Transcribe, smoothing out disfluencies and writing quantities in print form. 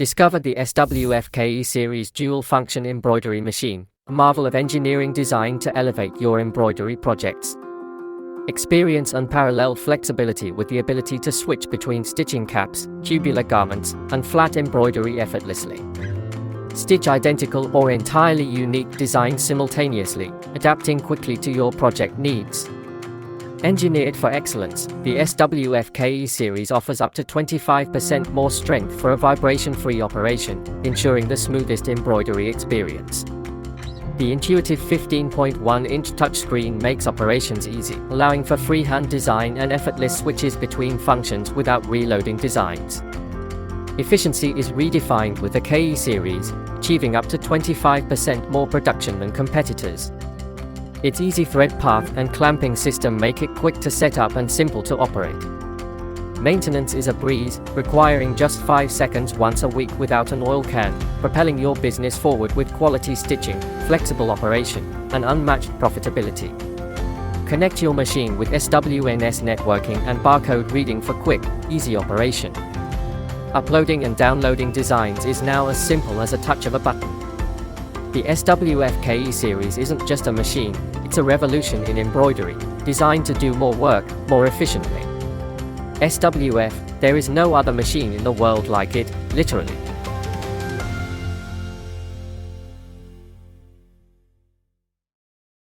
Discover the SWF Korea Series Dual Function Embroidery Machine, a marvel of engineering designed to elevate your embroidery projects. Experience unparalleled flexibility with the ability to switch between stitching caps, tubular garments, and flat embroidery effortlessly. Stitch identical or entirely unique designs simultaneously, adapting quickly to your project needs. Engineered for excellence, the SWF Korea series offers up to 25% more strength for a vibration-free operation, ensuring the smoothest embroidery experience. The intuitive 15.1-inch touchscreen makes operations easy, allowing for freehand design and effortless switches between functions without reloading designs. Efficiency is redefined with the Korea series, achieving up to 25% more production than competitors. Its easy thread path and clamping system make it quick to set up and simple to operate. Maintenance is a breeze, requiring just 5 seconds once a week without an oil can, propelling your business forward with quality stitching, flexible operation, and unmatched profitability. Connect your machine with SWNS networking and barcode reading for quick, easy operation. Uploading and downloading designs is now as simple as a touch of a button. The SWF Korea series isn't just a machine, it's a revolution in embroidery, designed to do more work, more efficiently. SWF, there is no other machine in the world like it, literally.